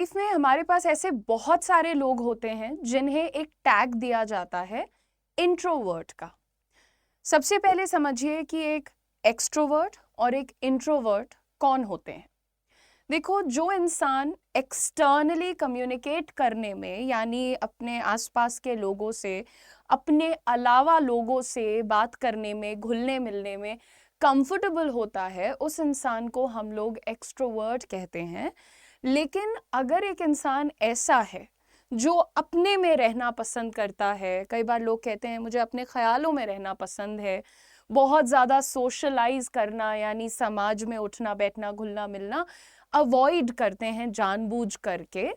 इसमें हमारे पास ऐसे बहुत सारे लोग होते हैं जिन्हें एक टैग दिया जाता है इंट्रोवर्ट का। सबसे पहले समझिए कि एक एक्सट्रोवर्ट और एक इंट्रोवर्ट कौन होते हैं। देखो, जो इंसान एक्सटर्नली कम्युनिकेट करने में यानी अपने आसपास के लोगों से, अपने अलावा लोगों से बात करने में, घुलने मिलने में कंफर्टेबल होता है, उस इंसान को हम लोग एक्सट्रोवर्ट कहते हैं। लेकिन अगर एक इंसान ऐसा है जो अपने में रहना पसंद करता है, कई बार लोग कहते हैं मुझे अपने ख्यालों में रहना पसंद है, बहुत ज़्यादा सोशलाइज करना यानी समाज में उठना बैठना घुलना मिलना अवॉइड करते हैं जानबूझ करके,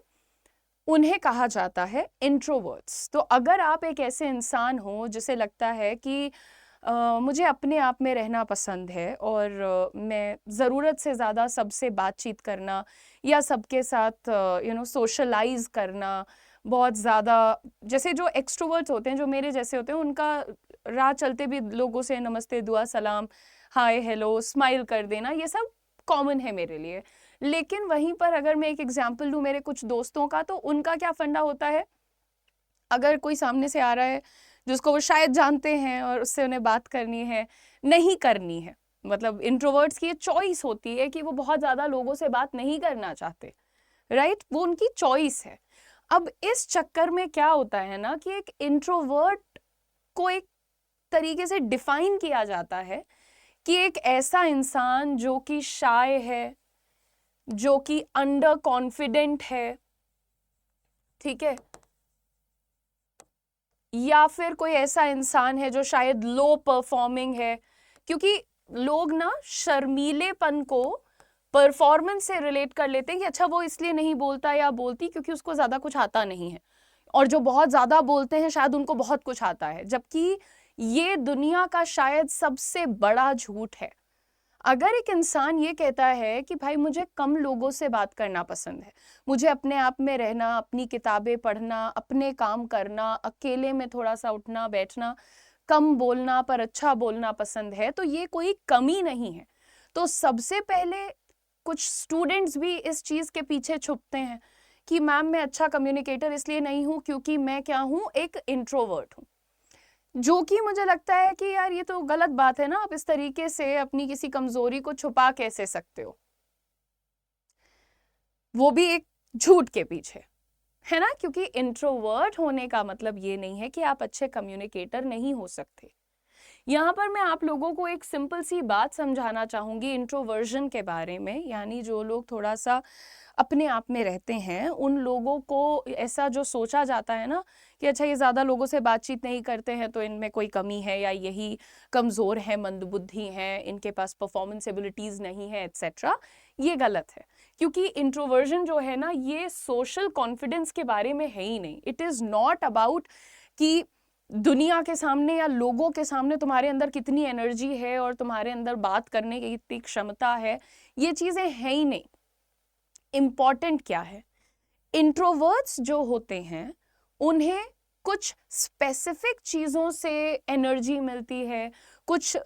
उन्हें कहा जाता है इंट्रोवर्ट्स। तो अगर आप एक ऐसे इंसान हो जिसे लगता है कि मुझे अपने आप में रहना पसंद है और मैं ज़रूरत से ज़्यादा सबसे बातचीत करना या सबके साथ सोशलाइज करना बहुत ज़्यादा, जैसे जो एक्सट्रोवर्ट्स होते हैं जो मेरे जैसे होते हैं, उनका राह चलते भी लोगों से नमस्ते दुआ सलाम हाय हेलो स्माइल कर देना, ये सब कॉमन है मेरे लिए। लेकिन वहीं पर अगर मैं एक एग्जांपल लूँ मेरे कुछ दोस्तों का, तो उनका क्या फंडा होता है, अगर कोई सामने से आ रहा है जिसको वो शायद जानते हैं और उससे उन्हें बात करनी है, नहीं करनी है, मतलब इंट्रोवर्ट्स की ये चॉइस होती है कि वो बहुत ज़्यादा लोगों से बात नहीं करना चाहते, राइट, वो उनकी चॉइस है। अब इस चक्कर में क्या होता है ना कि एक इंट्रोवर्ट को एक तरीके से डिफाइन किया जाता है कि एक ऐसा इंसान जो कि शाय है, जो कि अंडर कॉन्फिडेंट है, ठीक है, या फिर कोई ऐसा इंसान है जो शायद लो परफॉर्मिंग है। क्योंकि लोग ना शर्मीलेपन को परफॉर्मेंस से रिलेट कर लेते हैं कि अच्छा वो इसलिए नहीं बोलता या बोलती क्योंकि उसको ज्यादा कुछ आता नहीं है, और जो बहुत ज्यादा बोलते हैं शायद उनको बहुत कुछ आता है, जबकि ये दुनिया का शायद सबसे बड़ा झूठ है। अगर एक इंसान ये कहता है कि भाई मुझे कम लोगों से बात करना पसंद है, मुझे अपने आप में रहना, अपनी किताबें पढ़ना, अपने काम करना, अकेले में थोड़ा सा उठना बैठना, कम बोलना पर अच्छा बोलना पसंद है, तो ये कोई कमी नहीं है। तो सबसे पहले कुछ स्टूडेंट्स भी इस चीज के पीछे छुपते हैं कि मैम मैं अच्छा कम्युनिकेटर इसलिए नहीं हूं क्योंकि मैं क्या हूं, एक इंट्रोवर्ट हूं। जो कि मुझे लगता है कि यार ये तो गलत बात है ना, आप इस तरीके से अपनी किसी कमजोरी को छुपा कैसे सकते हो, वो भी एक झूठ के पीछे, है ना। क्योंकि इंट्रोवर्ट होने का मतलब ये नहीं है कि आप अच्छे कम्युनिकेटर नहीं हो सकते। यहाँ पर मैं आप लोगों को एक सिंपल सी बात समझाना चाहूंगी इंट्रोवर्जन के बारे में, यानी जो लोग थोड़ा सा अपने आप में रहते हैं, उन लोगों को ऐसा जो सोचा जाता है ना कि अच्छा ये ज़्यादा लोगों से बातचीत नहीं करते हैं तो इनमें कोई कमी है या यही कमज़ोर है, मंदबुद्धि हैं, इनके पास परफॉर्मेंस एबिलिटीज़ नहीं है एक्सेट्रा, ये गलत है। क्योंकि इंट्रोवर्जन जो है ना, ये सोशल कॉन्फिडेंस के बारे में है ही नहीं। इट इज़ नॉट अबाउट कि दुनिया के सामने या लोगों के सामने तुम्हारे अंदर कितनी एनर्जी है और तुम्हारे अंदर बात करने की कितनी क्षमता है, ये चीज़ें हैं ही नहीं। इम्पॉर्टेंट क्या है, इंट्रोवर्ट्स जो होते हैं उन्हें कुछ स्पेसिफिक चीज़ों से एनर्जी मिलती है, कुछ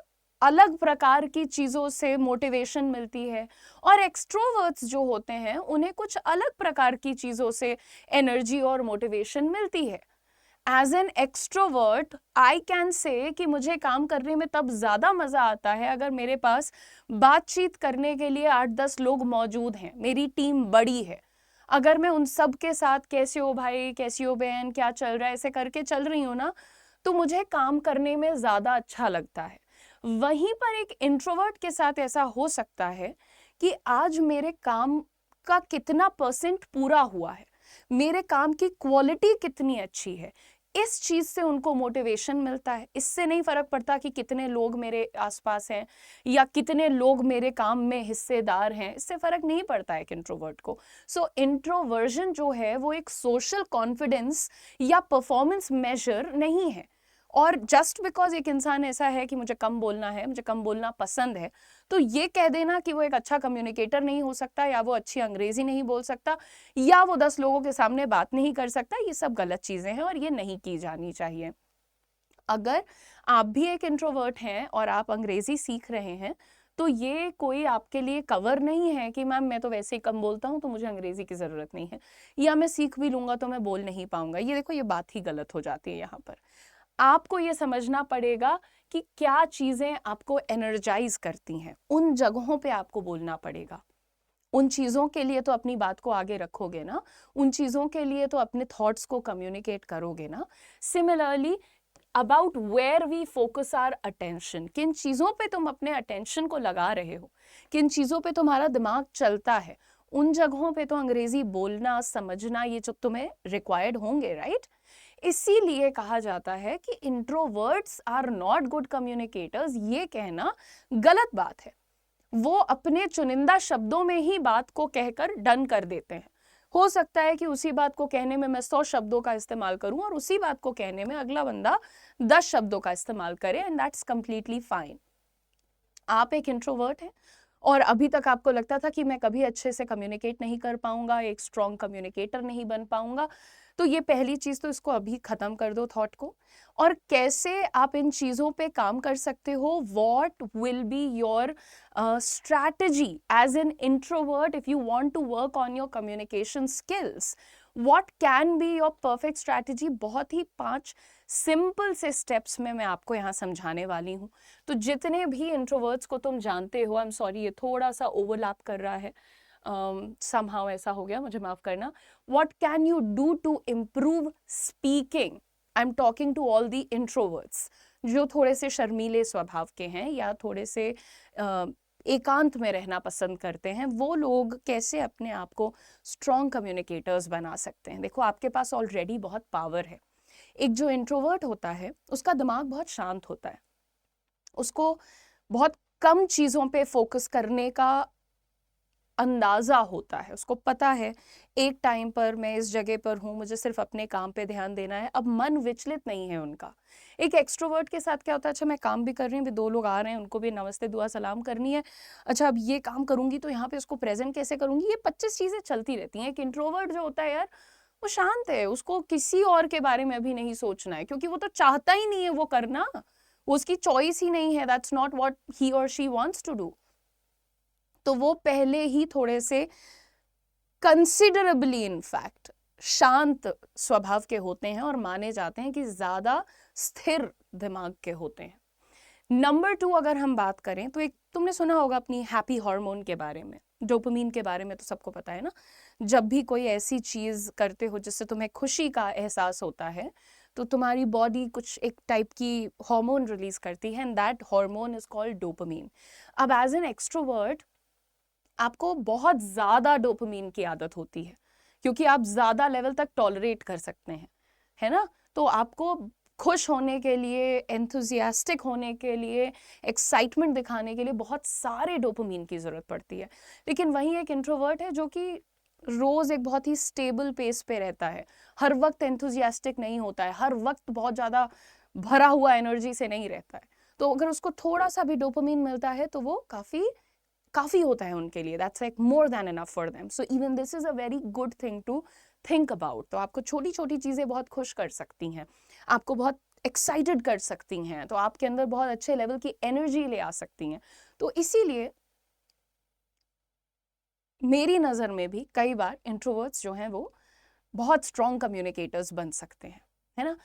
अलग प्रकार की चीज़ों से मोटिवेशन मिलती है, और एक्सट्रोवर्ट्स जो होते हैं उन्हें कुछ अलग प्रकार की चीज़ों से एनर्जी और मोटिवेशन मिलती है। As an extrovert I can say कि मुझे काम करने में तब ज़्यादा मज़ा आता है अगर मेरे पास बातचीत करने के लिए 8-10 लोग मौजूद हैं, मेरी टीम बड़ी है, अगर मैं उन सब के साथ कैसे हो भाई, कैसी हो बहन, क्या चल रहा है, ऐसे करके चल रही हूँ ना, तो मुझे काम करने में ज़्यादा अच्छा लगता है। वहीं पर एक इंट्रोवर्ट के साथ ऐसा हो सकता है कि आज मेरे काम का कितना परसेंट पूरा हुआ है, मेरे काम की क्वालिटी कितनी अच्छी है, इस चीज से उनको मोटिवेशन मिलता है। इससे नहीं फर्क पड़ता कि कितने लोग मेरे आसपास हैं या कितने लोग मेरे काम में हिस्सेदार हैं, इससे फर्क नहीं पड़ता है एक इंट्रोवर्ट को। सो इंट्रोवर्जन जो है वो एक सोशल कॉन्फिडेंस या परफॉर्मेंस मेजर नहीं है। और जस्ट बिकॉज एक इंसान ऐसा है कि मुझे कम बोलना है, मुझे कम बोलना पसंद है, तो ये कह देना कि वो एक अच्छा कम्युनिकेटर नहीं हो सकता, या वो अच्छी अंग्रेजी नहीं बोल सकता, या वो 10 लोगों के सामने बात नहीं कर सकता, ये सब गलत चीजें हैं और ये नहीं की जानी चाहिए। अगर आप भी एक इंट्रोवर्ट हैं और आप अंग्रेजी सीख रहे हैं, तो ये कोई आपके लिए कवर नहीं है कि मैम मैं तो वैसे ही कम बोलता हूँ तो मुझे अंग्रेजी की ज़रूरत नहीं है, या मैं सीख भी लूँगा तो मैं बोल नहीं पाऊँगा। ये देखो, ये बात ही गलत हो जाती है यहाँ पर। आपको ये समझना पड़ेगा कि क्या चीज़ें आपको एनर्जाइज करती हैं, उन जगहों पे आपको बोलना पड़ेगा। उन चीज़ों के लिए तो अपनी बात को आगे रखोगे ना, उन चीज़ों के लिए तो अपने थॉट्स को कम्युनिकेट करोगे ना। Similarly about where we focus our attention, किन चीज़ों पे तुम अपने अटेंशन को लगा रहे हो, किन चीज़ों पे तुम्हारा दिमाग चलता है, उन जगहों पे तो अंग्रेजी बोलना, समझना, ये जो तुम्हें रिक्वायर्ड होंगे, राइट? इसीलिए कहा जाता है कि introverts are not good communicators. ये कहना गलत बात है। वो अपने चुनिंदा शब्दों में ही बात को कहकर डन कर देते हैं। हो सकता है कि उसी बात को कहने में मैं 100 शब्दों का इस्तेमाल करूं और उसी बात को कहने में अगला बंदा 10 शब्दों का इस्तेमाल करे, एंड दैट्स कंप्लीटली फाइन। आप एक इंट्रोवर्ट हैं और अभी तक आपको लगता था कि मैं कभी अच्छे से कम्युनिकेट नहीं कर पाऊंगा, एक स्ट्रॉन्ग कम्युनिकेटर नहीं बन पाऊंगा, तो ये पहली चीज तो इसको अभी खत्म कर दो थॉट को। और कैसे आप इन चीजों पे काम कर सकते हो, what will be your strategy as an introvert if you want to work on your communication skills? What can be your perfect strategy? बहुत ही 5 सिंपल से स्टेप्स में मैं आपको यहाँ समझाने वाली हूँ। तो जितने भी इंट्रोवर्ट्स को तुम जानते हो, आई एम सॉरी ये थोड़ा सा ओवरलैप कर रहा है, somehow ऐसा हो गया, मुझे माफ करना। What can you do to improve speaking? I'm talking to all the introverts जो थोड़े से शर्मीले स्वभाव के हैं या थोड़े से एकांत में रहना पसंद करते हैं। वो लोग कैसे अपने आप को स्ट्रॉन्ग कम्युनिकेटर्स बना सकते हैं। देखो, आपके पास ऑलरेडी बहुत पावर है। एक जो इंट्रोवर्ट होता है उसका दिमाग बहुत शांत होता है, उसको बहुत कम चीज़ों पे फोकस करने का अंदाज़ा होता है, उसको पता है एक टाइम पर मैं इस जगह पर हूँ, मुझे सिर्फ अपने काम पे ध्यान देना है। अब मन विचलित नहीं है उनका। एक एक्सट्रोवर्ट के साथ क्या होता है, अच्छा मैं काम भी कर रही हूँ, 2 लोग आ रहे हैं, उनको भी नमस्ते दुआ सलाम करनी है, अच्छा अब ये काम करूँगी तो यहाँ पे उसको प्रेजेंट कैसे करूँगी, ये 25 चीज़ें चलती रहती हैं। एक इंट्रोवर्ट जो होता है यार, वो शांत है, उसको किसी और के बारे में भी नहीं सोचना है, क्योंकि वो तो चाहता ही नहीं है वो करना, वो उसकी चॉइस ही नहीं है, दैट्स नॉट व्हाट ही और शी वांट्स टू डू। तो वो पहले ही थोड़े से कंसिडरेबली इनफैक्ट शांत स्वभाव के होते हैं और माने जाते हैं कि ज्यादा स्थिर दिमाग के होते हैं। नंबर 2 अगर हम बात करें तो एक तुमने सुना होगा अपनी हैप्पी हार्मोन के बारे में, डोपामीन के बारे में तो सबको पता है ना। जब भी कोई ऐसी चीज करते हो जिससे तुम्हें खुशी का एहसास होता है तो तुम्हारी बॉडी कुछ एक टाइप की हार्मोन रिलीज करती है, and that hormone is called dopamine. अब एज एन एक्सट्रोवर्ट आपको बहुत ज़्यादा डोपामीन की आदत होती है, क्योंकि आप ज़्यादा लेवल तक टॉलरेट कर सकते हैं, है ना। तो आपको खुश होने के लिए, एंथुजियास्टिक होने के लिए, एक्साइटमेंट दिखाने के लिए बहुत सारे डोपामीन की ज़रूरत पड़ती है। लेकिन वहीं एक इंट्रोवर्ट है जो कि रोज़ एक बहुत ही स्टेबल पेस पे रहता है, हर वक्त एंथुजियास्टिक नहीं होता है, हर वक्त बहुत ज़्यादा भरा हुआ एनर्जी से नहीं रहता है। तो अगर उसको थोड़ा सा भी डोपामीन मिलता है तो वो काफ़ी होता है उनके लिए, that's like more than enough for them. So even this is a very good thing to think about. तो आपको छोटी छोटी चीज़ें बहुत खुश कर सकती हैं, आपको बहुत एक्साइटेड कर सकती हैं, तो आपके अंदर बहुत अच्छे लेवल की एनर्जी ले आ सकती हैं। तो इसीलिए मेरी नज़र में भी कई बार इंट्रोवर्ट्स जो हैं वो बहुत स्ट्रॉन्ग कम्युनिकेटर्स बन सकते हैं, है ना।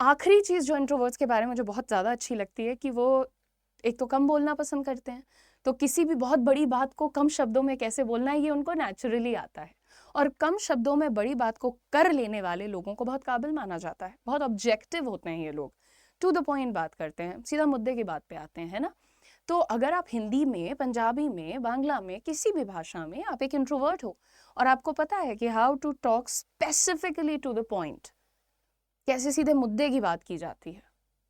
आखिरी चीज़ जो इंट्रोवर्ट्स के बारे में मुझे बहुत ज़्यादा अच्छी लगती है कि वो एक तो कम बोलना पसंद करते हैं, तो किसी भी बहुत बड़ी बात को कम शब्दों में कैसे बोलना है ये उनको नेचुरली आता है। और कम शब्दों में बड़ी बात को कर लेने वाले लोगों को बहुत काबिल माना जाता है, बहुत ऑब्जेक्टिव होते हैं ये लोग, टू द पॉइंट बात करते हैं, सीधा मुद्दे की बात पे आते हैं, है ना। तो अगर आप हिंदी में, पंजाबी में, बांग्ला में, किसी भी भाषा में आप एक इंट्रोवर्ट हो और आपको पता है कि how to talk specifically to the point, कैसे सीधे मुद्दे की बात की जाती है,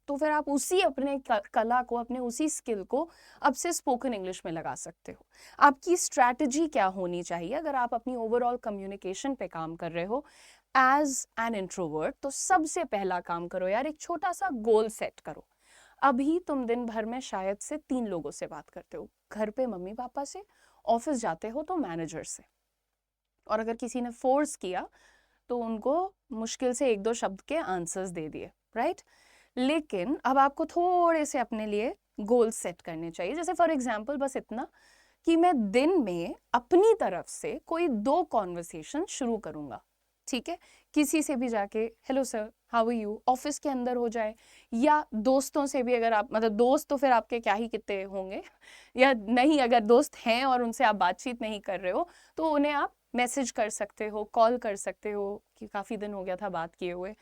तो फिर आप उसी अपने कला को, अपने उसी स्किल को अब से स्पोकन इंग्लिश में लगा सकते हो। आपकी स्ट्रैटेजी क्या होनी चाहिए अगर आप अपनी ओवरऑल कम्युनिकेशन पे काम कर रहे हो एज एन इंट्रोवर्ट? तो सबसे पहला काम करो यार, एक छोटा सा गोल सेट करो। अभी तुम दिन भर में शायद से 3 लोगों से बात करते हो, घर पे मम्मी पापा से, ऑफिस जाते हो तो मैनेजर से, और अगर किसी ने फोर्स किया तो उनको मुश्किल से 1-2 शब्द के आंसर्स दे दिए, राइट। लेकिन अब आपको थोड़े से अपने लिए गोल सेट करने चाहिए। जैसे फॉर एग्जाम्पल बस इतना कि मैं दिन में अपनी तरफ से कोई 2 कॉन्वर्सेशन शुरू करूंगा, ठीक है, किसी से भी जाके hello sir how are you, office के अंदर हो जाए या दोस्तों से भी, अगर आप मतलब दोस्त तो फिर आपके क्या ही कितने होंगे, या नहीं अगर दोस्त हैं और उनसे आप बातचीत नहीं कर रहे हो तो उन्हें आप मैसेज कर सकते हो, कॉल कर सकते हो कि काफ़ी दिन हो गया था बात किए हुए,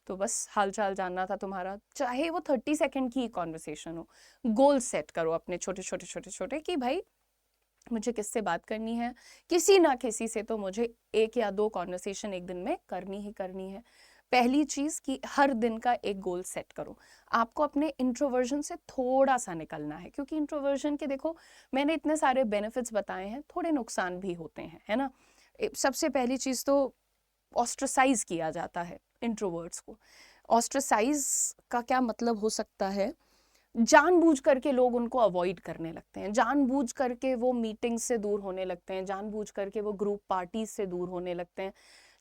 तो बस हाल चाल जानना था तुम्हारा, चाहे वो 30 सेकेंड की कॉन्वर्सेशन हो। गोल सेट करो अपने छोटे छोटे छोटे छोटे कि भाई मुझे किससे बात करनी है, किसी ना किसी से तो मुझे 1 या 2 कॉन्वर्सेशन एक दिन में करनी ही करनी है। पहली चीज़ कि हर दिन का एक गोल सेट करो। आपको अपने इंट्रोवर्जन से थोड़ा सा निकलना है, क्योंकि इंट्रोवर्जन के देखो मैंने इतने सारे बेनिफिट्स बताए हैं, थोड़े नुकसान भी होते हैं, है ना। सबसे पहली चीज़ तो ऑस्ट्रसाइज किया जाता है इंट्रोवर्ट्स को। ऑस्ट्रसाइज का क्या मतलब हो सकता है, जानबूझ करके लोग उनको अवॉइड करने लगते हैं, जानबूझ करके वो मीटिंग्स से दूर होने लगते हैं, जानबूझ करके वो ग्रुप पार्टीज से दूर होने लगते हैं,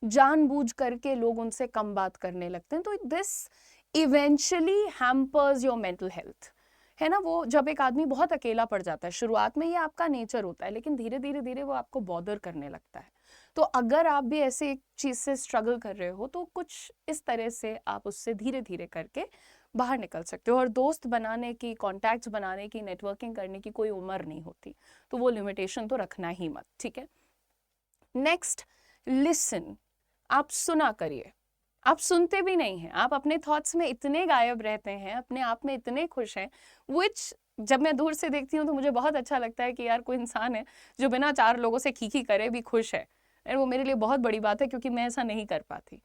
जानबूझ करके लोग उनसे कम बात करने लगते हैं। तो this eventually hampers your mental health, है ना। वो जब एक आदमी बहुत अकेला पड़ जाता है, शुरुआत में ये आपका नेचर होता है, लेकिन धीरे धीरे धीरे वो आपको बॉदर करने लगता है। तो अगर आप भी ऐसे एक चीज से स्ट्रगल कर रहे हो तो कुछ इस तरह से आप उससे धीरे धीरे करके बाहर निकल सकते हो। और दोस्त बनाने की, कॉन्टैक्ट्स बनाने की, नेटवर्किंग करने की कोई उम्र नहीं होती, तो वो लिमिटेशन तो रखना ही मत, ठीक है। Next, listen. आप सुना करिए, आप सुनते भी नहीं हैं, आप अपने थॉट्स में इतने गायब रहते हैं, अपने आप में इतने खुश हैं, विच जब मैं दूर से देखती हूँ तो मुझे बहुत अच्छा लगता है कि यार कोई इंसान है जो बिना 4 लोगों से खीखी करे भी खुश है, और वो मेरे लिए बहुत बड़ी बात है क्योंकि मैं ऐसा नहीं कर पाती।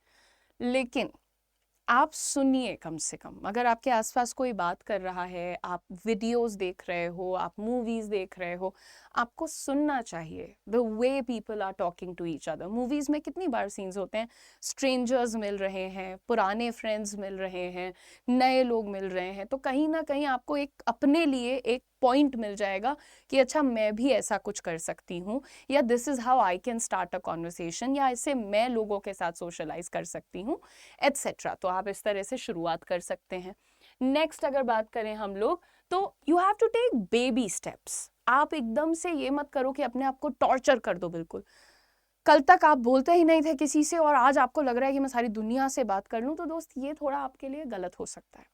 लेकिन आप सुनिए कम से कम। अगर आपके आसपास कोई बात कर रहा है, आप वीडियोस देख रहे हो, आप मूवीज देख रहे हो, आपको सुनना चाहिए the way people are talking to each other. Movies में कितनी बार सीन्स होते हैं, स्ट्रेंजर्स मिल रहे हैं, पुराने फ्रेंड्स मिल रहे हैं, नए लोग मिल रहे हैं, तो कहीं ना कहीं आपको एक अपने लिए एक पॉइंट मिल जाएगा कि अच्छा मैं भी ऐसा कुछ कर सकती हूँ, या this is how I can start a conversation, या ऐसे मैं लोगों के साथ सोशलाइज कर सकती हूँ, एटसेट्रा। तो आप इस तरह से शुरुआत कर सकते हैं। नेक्स्ट अगर बात करें हम लोग, तो you have to take baby steps. आप एकदम से ये मत करो कि अपने आप को टॉर्चर कर दो बिल्कुल। कल तक आप बोलते ही नहीं थे किसी से और आज आपको लग रहा है कि मैं सारी दुनिया से बात कर लूं, तो दोस्त ये थोड़ा आपके लिए गलत हो सकता है।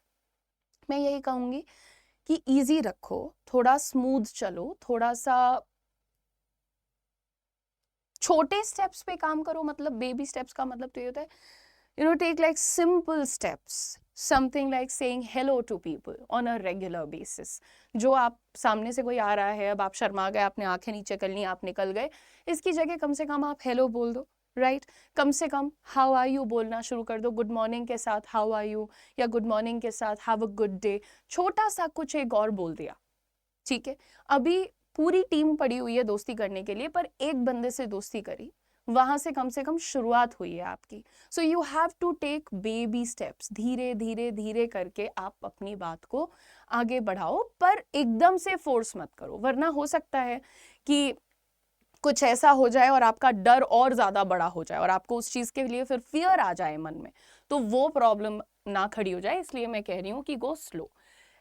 मैं यही कहूंगी कि इजी रखो, थोड़ा स्मूथ चलो, थोड़ा सा छोटे स्टेप्स पे काम करो। मतलब बेबी स्टेप्स का मतलब तो ये होता है, you know, take like simple steps, something like saying hello to people on a regular basis। जो आप सामने से कोई आ रहा है, अब आप शर्मा गए, आपने आंखें नीचे कर ली, आप निकल गए, इसकी जगह कम से कम आप हेलो बोल दो, राइट। कम से कम हाउ आर यू बोलना शुरू कर दो, गुड मॉर्निंग के साथ हाउ आर यू, या गुड मॉर्निंग के साथ हैव अ गुड डे, छोटा सा कुछ एक और बोल दिया, ठीक है। अभी पूरी टीम पड़ी हुई है दोस्ती करने के लिए, पर एक बंदे से दोस्ती करी, वहां से कम शुरुआत हुई है आपकी। So you have to take baby steps, धीरे धीरे धीरे करके आप अपनी बात को आगे बढ़ाओ, पर एकदम से फोर्स मत करो, वरना हो सकता है कि कुछ ऐसा हो जाए और आपका डर और ज्यादा बड़ा हो जाए और आपको उस चीज के लिए फिर फियर आ जाए मन में, तो वो प्रॉब्लम ना खड़ी हो जाए। इसलिए मैं कह रही हूँ कि go slow,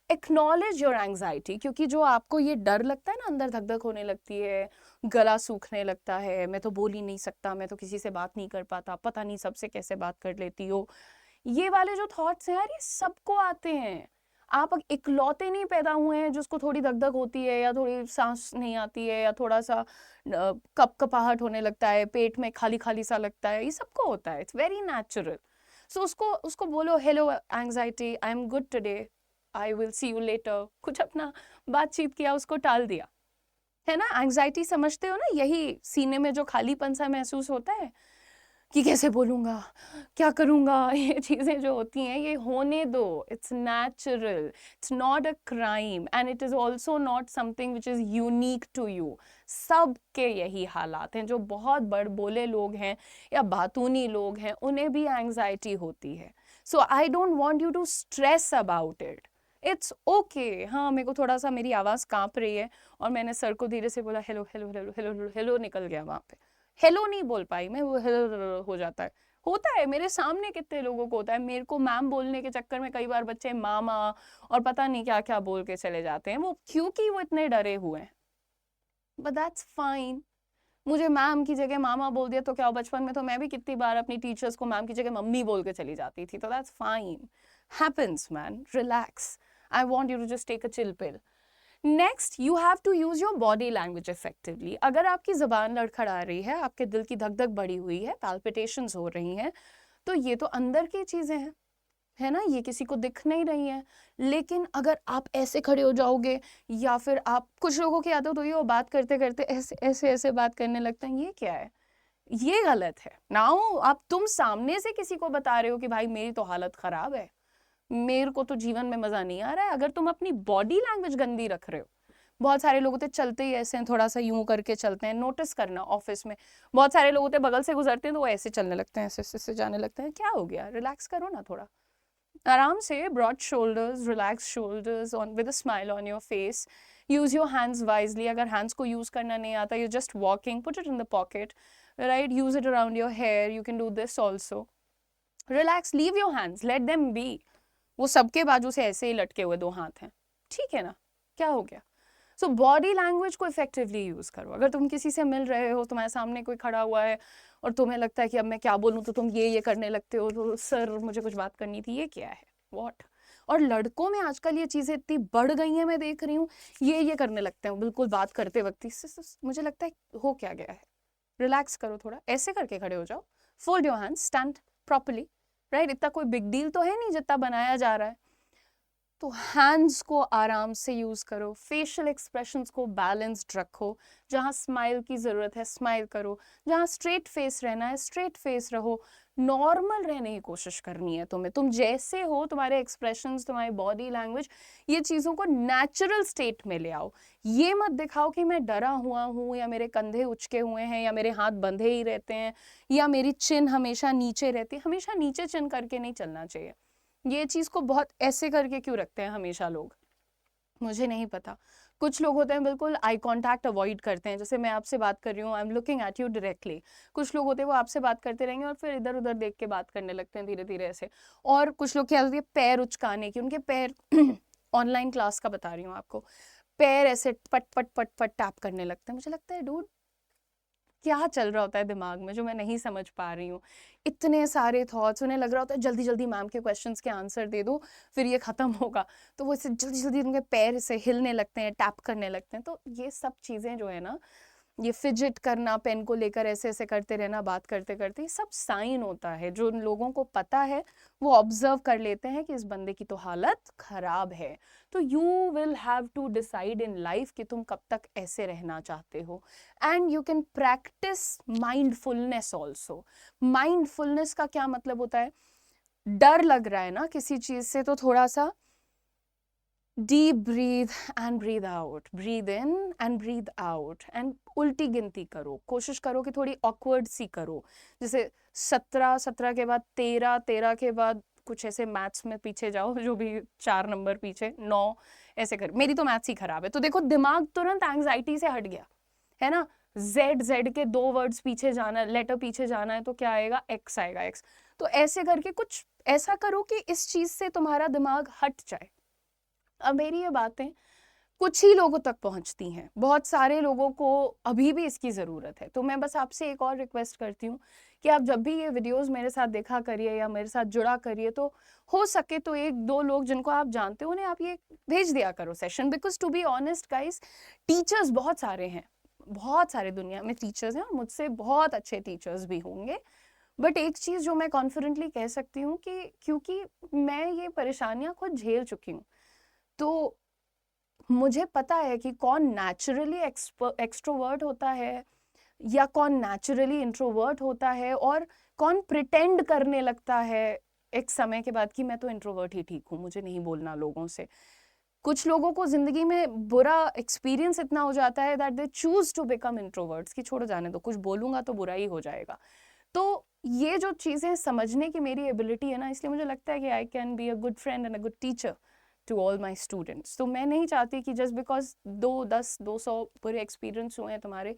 acknowledge your anxiety, क्योंकि जो आपको ये डर लगता है ना, अंदर धक धक होने लगती है, गला सूखने लगता है, मैं तो बोल ही नहीं सकता, मैं तो किसी से बात नहीं कर पाता, पता नहीं सबसे कैसे बात कर लेती हो, ये वाले जो थॉट्स हैं यार, ये सबको आते हैं। आप इकलौते नहीं पैदा हुए हैं जिसको थोड़ी धक धक होती है, या थोड़ी सांस नहीं आती है, या थोड़ा सा कपकपाहट होने लगता है, पेट में खाली खाली सा लगता है, ये सबको होता है, इट्स वेरी नेचुरल। सो उसको बोलो hello anxiety, I am good today, I will see you later, कुछ अपना बातचीत किया, उसको टाल दिया, है ना। एंग्जाइटी समझते हो ना, यही सीने में जो खालीपन सा महसूस होता है कि कैसे बोलूंगा, क्या करूंगा, ये चीजें जो होती हैं ये होने दो, it's natural, it's not a crime, and it is also not something which is unique to you. सबके यही हालात हैं, जो बहुत बड़ बोले लोग हैं या बातूनी लोग हैं, उन्हें भी एंग्जाइटी होती है। So I don't want you to stress about it, it's okay. हाँ, मेरे को थोड़ा सा मेरी आवाज कांप रही है और मैंने सर को धीरे से बोला hello hello hello hello hello, निकल गया वहां पे, हेलो नहीं बोल पाई मैं, वो हेलो हो जाता है, होता है, मेरे सामने कितने लोगों को होता है। मेरे को मैम बोलने के चक्कर में कई बार बच्चे मामा और पता नहीं क्या क्या बोल के चले जाते हैं, वो क्योंकि वो इतने डरे हुए हैं। But that's fine. मुझे मैम की जगह मामा बोल दिया तो क्या, बचपन में तो मैं भी कितनी बार अपनी टीचर्स को मैम की जगह मम्मी बोल के चली जाती थी, तो that's fine, happens man, relax. I want you to just take a chill pill. Next, you have to use your body language effectively. अगर आपकी जबान लड़खड़ा रही है, आपके दिल की धक धक बढ़ी हुई है, पैल्पिटेशंस हो रही हैं, तो ये तो अंदर की चीजें हैं, है ना, ये किसी को दिख नहीं रही है। लेकिन अगर आप ऐसे खड़े हो जाओगे, या फिर आप, कुछ लोगों की आदत होती है वो बात करते करते ऐसे ऐसे ऐसे बात करने लगते हैं, ये क्या है, ये गलत है। नाउ आप, तुम सामने से किसी को बता रहे हो कि भाई मेरी तो हालत खराब है, मेरे को तो जीवन में मजा नहीं आ रहा है, अगर तुम अपनी बॉडी लैंग्वेज गंदी रख रहे हो। बहुत सारे लोग होते चलते ही ऐसे हैं, थोड़ा सा यूं करके चलते हैं, नोटिस करना ऑफिस में बहुत सारे लोग होते बगल से गुजरते हैं तो वो ऐसे चलने लगते हैं, ऐसे ऐसे जाने लगते हैं, क्या हो गया, रिलैक्स करो ना थोड़ा, आराम से, broad shoulders, relax shoulders, on with a smile on your face. Use your hands wisely, अगर हैंड्स को यूज करना नहीं आता, you just walking, put it in the pocket, right, use it around your hair, you can do this also. Relax, leave your hands, let them be. वो सबके बाजू से ऐसे ही लटके हुए दो हाथ हैं, ठीक है ना, क्या हो गया। सो बॉडी लैंग्वेज को इफेक्टिवली यूज करो। अगर तुम किसी से मिल रहे हो, तुम्हारे सामने कोई खड़ा हुआ है और तुम्हें लगता है कि अब मैं क्या बोलूं, तो तुम ये करने लगते हो, तो सर मुझे कुछ बात करनी थी, ये क्या है, व्हाट। और लड़कों में आजकल ये चीजें इतनी बढ़ गई हैं, मैं देख रही हूँ, ये करने लगते हैं बिल्कुल बात करते वक्त। इससे मुझे लगता है हो क्या गया है, रिलैक्स करो थोड़ा, ऐसे करके खड़े हो जाओ, fold your hands, stand properly, right, इतना कोई बिग डील तो है नहीं जितना बनाया जा रहा है। तो हैंड्स को आराम से यूज करो, फेशियल एक्सप्रेशंस को बैलेंस्ड रखो, जहाँ स्माइल की जरूरत है स्माइल करो, जहाँ स्ट्रेट फेस रहना है स्ट्रेट फेस रहो, नॉर्मल रहने की कोशिश करनी है तुम्हें, तुम जैसे हो, तुम्हारे एक्सप्रेशंस, तुम्हारी बॉडी लैंग्वेज, ये चीज़ों को नेचुरल स्टेट में ले आओ। ये मत दिखाओ कि मैं डरा हुआ हूँ, या मेरे कंधे उचके हुए हैं, या मेरे हाथ बंधे ही रहते हैं, या मेरी चिन हमेशा नीचे रहती है। हमेशा नीचे चिन करके नहीं चलना चाहिए। ये चीज को बहुत ऐसे करके क्यों रखते हैं हमेशा लोग, मुझे नहीं पता। कुछ लोग होते हैं बिल्कुल आई कांटेक्ट अवॉइड करते हैं, जैसे मैं आपसे बात कर रही हूँ, I am looking at you directly. कुछ लोग होते हैं वो आपसे बात करते रहेंगे और फिर इधर उधर देख के बात करने लगते हैं धीरे धीरे ऐसे। और कुछ लोग क्या होती है, पैर उचकाने की, उनके पैर ऑनलाइन क्लास का बता रही हूँ आपको, पैर ऐसे पट पट पट पट टैप करने लगते हैं। मुझे लगता है डूड, क्या चल रहा होता है दिमाग में जो मैं नहीं समझ पा रही हूँ। इतने सारे थॉट्स, उन्हें लग रहा होता है जल्दी जल्दी मैम के क्वेश्चंस के आंसर दे दो फिर ये खत्म होगा, तो वो इसे जल्दी जल्दी उनके पैर से हिलने लगते हैं, टैप करने लगते हैं। तो ये सब चीज़ें जो है ना, ये फिजिट करना, पेन को लेकर ऐसे ऐसे करते रहना बात करते करते, ये सब साइन होता है। जो लोगों को पता है वो ऑब्जर्व कर लेते हैं कि इस बंदे की तो हालत खराब है। तो you will have to decide in life कि तुम कब तक ऐसे रहना चाहते हो। And you can practise mindfulness also. Mindfulness का क्या मतलब होता है, डर लग रहा है ना किसी चीज से, तो थोड़ा सा deep breath and breath out, breath in and breath out, and उल्टी गिनती करो, कोशिश करो कि थोड़ी ऑकवर्ड सी करो, जैसे 17, 17 के बाद 13, 13 के बाद कुछ ऐसे मैथ्स में पीछे जाओ, जो भी 4 नंबर पीछे, 9, ऐसे कर। मेरी तो मैथ्स ही खराब है, तो देखो दिमाग तुरंत एंग्जाइटी से हट गया, है ना। जेड, जेड के 2 वर्ड्स पीछे जाना, लेटर पीछे जाना है, तो क्या आएगा, एक्स आएगा, एक्स। तो ऐसे करके कुछ ऐसा करो कि इस चीज से तुम्हारा दिमाग हट जाए। अब मेरी ये बातें कुछ ही लोगों तक पहुंचती हैं, बहुत सारे लोगों को अभी भी इसकी ज़रूरत है। तो मैं बस आपसे एक और रिक्वेस्ट करती हूँ कि आप जब भी ये वीडियोस मेरे साथ देखा करिए या मेरे साथ जुड़ा करिए, तो हो सके तो 1-2 लोग जिनको आप जानते हो उन्हें आप ये भेज दिया करो session. Because to be honest guys, teachers बहुत सारे हैं, बहुत सारे दुनिया में टीचर्स हैं, और मुझसे बहुत अच्छे टीचर्स भी होंगे। बट एक चीज़ जो मैं कॉन्फिडेंटली कह सकती हूँ कि क्योंकि मैं ये परेशानियाँ खुद झेल चुकी हूँ, तो मुझे पता है कि कौन नेचुरली एक्सट्रोवर्ट होता है या कौन नेचुरली इंट्रोवर्ट होता है, और कौन प्रिटेंड करने लगता है एक समय के बाद कि मैं तो इंट्रोवर्ट ही ठीक हूँ, मुझे नहीं बोलना लोगों से। कुछ लोगों को जिंदगी में बुरा एक्सपीरियंस इतना हो जाता है that they choose to become introverts, कि छोड़ो जाने दो, कुछ बोलूंगा तो बुरा ही हो जाएगा। तो ये जो चीज़ें समझने की मेरी एबिलिटी है ना, इसलिए मुझे लगता है कि I can be a good friend and a good teacher to all my students. तो मैं नहीं चाहती कि जस्ट बिकॉज 200 बुरे एक्सपीरियंस हुए हैं तुम्हारे,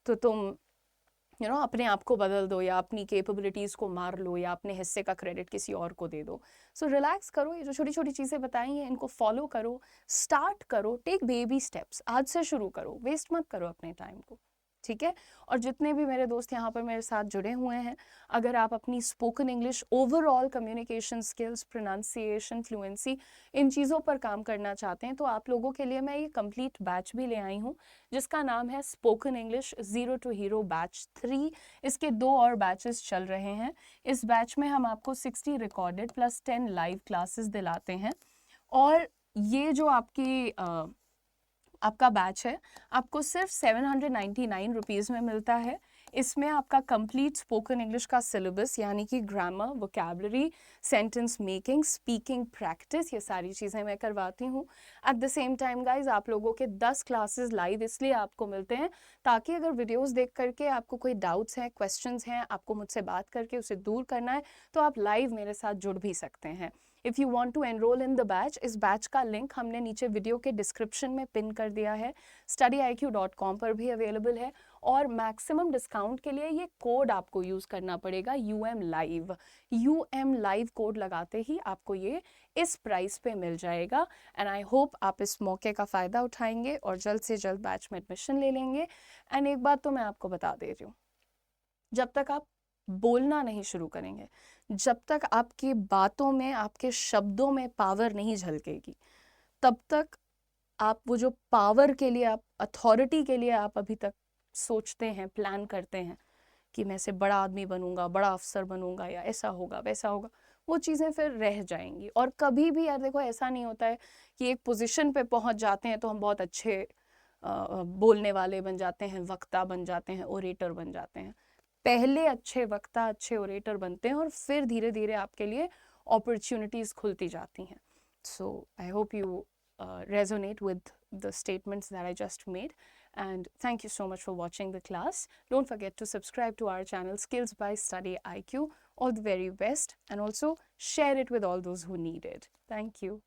तो तुम अपने आप को बदल दो या अपनी कैपेबिलिटीज़ को मार लो या अपने हिस्से का क्रेडिट किसी और को दे दो। सो रिलैक्स करो, ये जो छोटी छोटी चीज़ें बताई हैं इनको फॉलो करो, स्टार्ट करो, टेक बेबी स्टेप्स, आज से शुरू करो, वेस्ट मत करो अपने टाइम को, ठीक है। और जितने भी मेरे दोस्त यहाँ पर मेरे साथ जुड़े हुए हैं, अगर आप अपनी spoken English, overall communication skills, pronunciation, fluency, इन चीज़ों पर काम करना चाहते हैं तो आप लोगों के लिए मैं ये कंप्लीट बैच भी ले आई हूँ जिसका नाम है spoken English 0 to hero batch 3। इसके 2 और बैचेस चल रहे हैं। इस बैच में हम आपको 60 रिकॉर्डेड प्लस 10 लाइव क्लासेस दिलाते हैं। और ये जो आपका बैच है आपको सिर्फ 799 रुपीज़ में मिलता है। इसमें आपका कंप्लीट स्पोकन इंग्लिश का सिलेबस यानी कि grammar, vocabulary, sentence making, speaking practice, ये सारी चीज़ें मैं करवाती हूँ। At the same time guys आप लोगों के 10 क्लासेस लाइव इसलिए आपको मिलते हैं ताकि अगर वीडियोस देख करके आपको कोई डाउट्स हैं, क्वेश्चंस हैं, आपको मुझसे बात करके उसे दूर करना है तो आप लाइव मेरे साथ जुड़ भी सकते हैं। If you want to enroll in the batch, इस बैच का लिंक हमने नीचे वीडियो के डिस्क्रिप्शन में पिन कर दिया है। studyIQ.com पर भी अवेलेबल है। और मैक्सिमम डिस्काउंट के लिए ये कोड आपको यूज़ करना पड़ेगा, UM लाइव कोड लगाते ही आपको ये इस प्राइस पे मिल जाएगा। एंड आई होप आप इस मौके का फ़ायदा उठाएंगे और जल्द से जल्द बैच में एडमिशन ले लेंगे। एंड एक बात तो मैं आपको बता दे रही हूँ, जब तक आप बोलना नहीं शुरू करेंगे, जब तक आपकी बातों में, आपके शब्दों में पावर नहीं झलकेगी, तब तक आप वो जो पावर के लिए, आप अथॉरिटी के लिए आप अभी तक सोचते हैं, प्लान करते हैं कि मैं से बड़ा आदमी बनूंगा, बड़ा अफसर बनूंगा या ऐसा होगा वैसा होगा, वो चीज़ें फिर रह जाएंगी। और कभी भी यार देखो ऐसा नहीं होता है कि एक पोजीशन पे पहुंच जाते हैं तो हम बहुत अच्छे बोलने वाले बन जाते हैं, वक्ता बन जाते हैं, ओरेटर बन जाते हैं। पहले अच्छे वक्ता, अच्छे ओरेटर बनते हैं और फिर धीरे धीरे आपके लिए अपॉर्चुनिटीज़ खुलती जाती हैं। So I hope you resonate with the statements that I just made, and thank you so much for watching the class. Don't forget to subscribe to our channel Skills by Study IQ. All the very best, and also share it with all those who need it. Thank you.